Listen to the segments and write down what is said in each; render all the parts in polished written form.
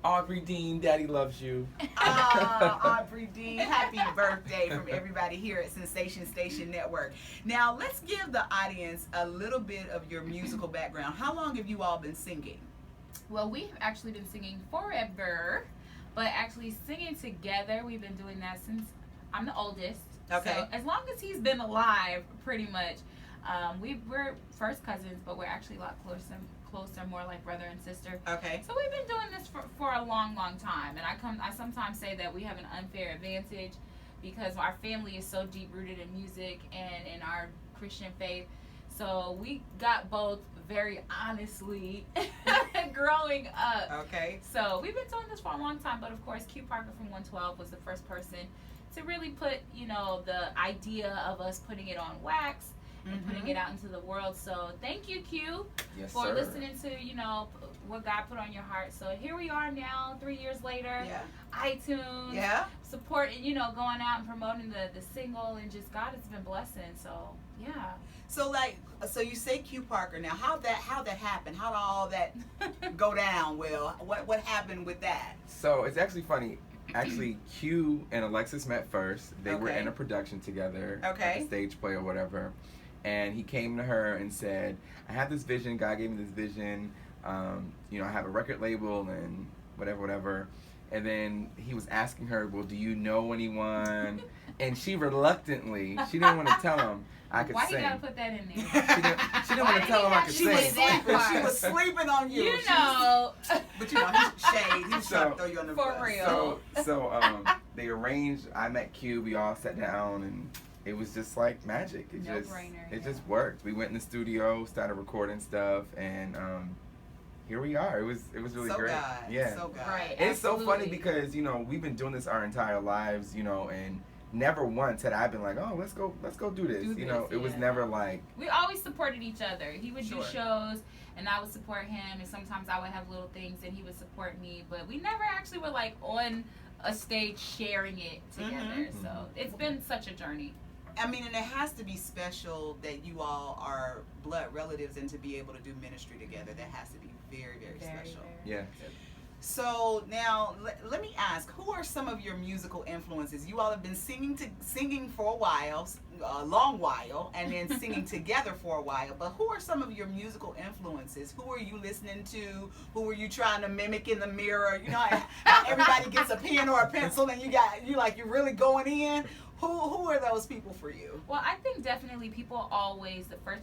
Aubrey Dean, Daddy loves you. Aubrey Dean, happy birthday from everybody here at Sensation Station Network. Now, let's give the audience a little bit of your musical background. How long have you all been singing? Well, we've actually been singing forever, but actually singing together, we've been doing that since I'm the oldest. Okay. So as long as he's been alive, pretty much. We're first cousins, but we're actually a lot closer, more like brother and sister. Okay. So we've been doing this for a long time, and I sometimes say that we have an unfair advantage because our family is so deep rooted in music and in our Christian faith. So we got both very honestly growing up. Okay. So we've been doing this for a long time, but of course Q Parker from 112 was the first person to really put, the idea of us putting it on wax and putting it out into the world. So thank you, Q, for listening to, what God put on your heart. So here we are now, 3 years later, iTunes, supporting, going out and promoting the single, and just God has been blessing. So, yeah. So you say Q Parker. Now, how that happened? How did all that go down, Will? What happened with that? So it's actually funny. Actually, Q and Alexis met first. They were in a production together, like a stage play or whatever. And he came to her and said, I have this vision. God gave me this vision. I have a record label and whatever. And then he was asking her, well, do you know anyone? And she reluctantly, she didn't want to tell him I could sing. Why you gotta put that in there? She didn't want to tell him I could sing. She was sleeping on you. But he's shade. He's trying to throw you on the bus. For real. So they arranged. I met Q. We all sat down, and it was just like magic. It just worked. We went in the studio, started recording stuff, and here we are. It was really great. God. Yeah. So God. Right. It's so funny because we've been doing this our entire lives, and never once had I been like, oh, let's go do this. It was never like. We always supported each other. He would do shows, and I would support him, and sometimes I would have little things, and he would support me. But we never actually were like on a stage sharing it together. So it's been such a journey. I mean, and it has to be special that you all are blood relatives, and to be able to do ministry together, that has to be very, very special. Yeah. So now, let me ask, who are some of your musical influences? You all have been singing for a while, a long while, and then singing together for a while. But who are some of your musical influences? Who are you listening to? Who are you trying to mimic in the mirror? Everybody gets a pen or a pencil, and you're really going in. Who are those people for you? Well, I think definitely people always, the first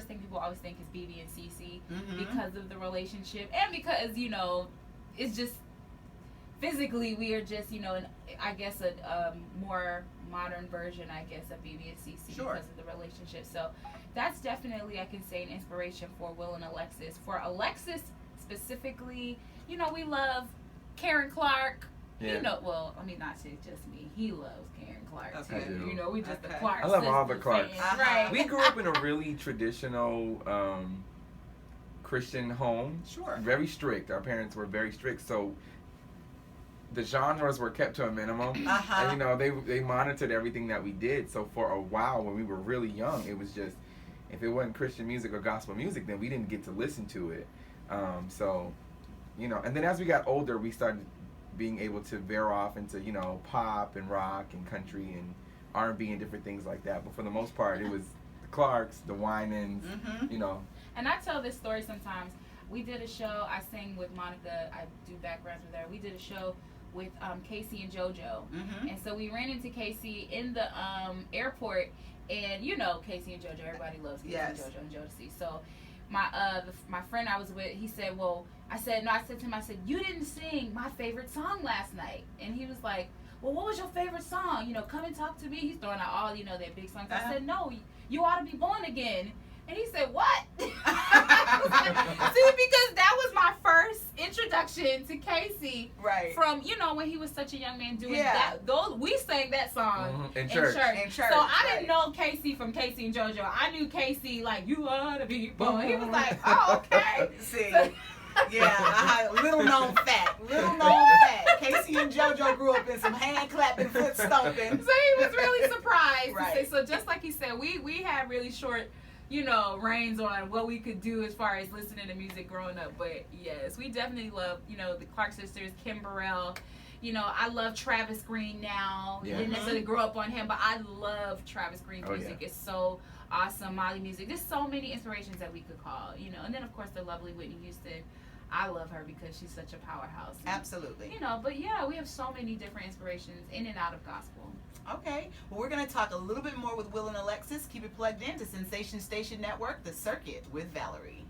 thing people always think is BB and CC because of the relationship, and because, it's just physically we are just, I guess a more modern version, I guess, of BB and CC because of the relationship. So that's definitely, I can say, an inspiration for Will and Alexis. For Alexis specifically, we love Karen Clark. Yeah. Well, I mean, not to just me. He loves Karen Clark Okay. too. We just the Clark. I love all the Clarks. Right. We grew up in a really traditional Christian home. Sure. Very strict. Our parents were very strict, so the genres were kept to a minimum. And they monitored everything that we did. So for a while, when we were really young, it was just, if it wasn't Christian music or gospel music, then we didn't get to listen to it. And then as we got older, we started being able to veer off into, pop and rock and country and R&B and different things like that. But for the most part, it was the Clarks, the Winans, And I tell this story sometimes. We did a show, I sang with Monica, I do backgrounds with her. We did a show with Casey and JoJo. And so we ran into Casey in the airport, and Casey and JoJo, everybody loves Casey and JoJo and Jodeci. So my friend I was with, he said, I said to him, you didn't sing my favorite song last night. And he was like, well, what was your favorite song? Come and talk to me. He's throwing out all, their big songs. I said, no, you ought to be born again. And he said, what? See, because that was my first introduction to Casey. Right. From, when he was such a young man doing that. We sang that song in church. So I didn't know Casey from Casey and JoJo. I knew Casey like, you ought to be born. He was like, oh, okay. See. Little known fact. Casey and JoJo grew up in some hand clapping, foot stomping. So he was really surprised. Right. So just like he said, we had really short you know, reins on what we could do as far as listening to music growing up. But yes, we definitely love, you know, the Clark sisters, Kim Burrell. You know, I love Travis Green now. Yeah. Didn't necessarily grow up on him, but I love Travis Green's music. It's so awesome. Molly music. There's so many inspirations that we could call, you know. And then, of course, the lovely Whitney Houston. I love her because she's such a powerhouse. And, absolutely. you know, but yeah, we have so many different inspirations in and out of gospel. Okay. Well, we're going to talk a little bit more with Will and Alexis. Keep it plugged in to Sensation Station Network, The Circuit with Valerie.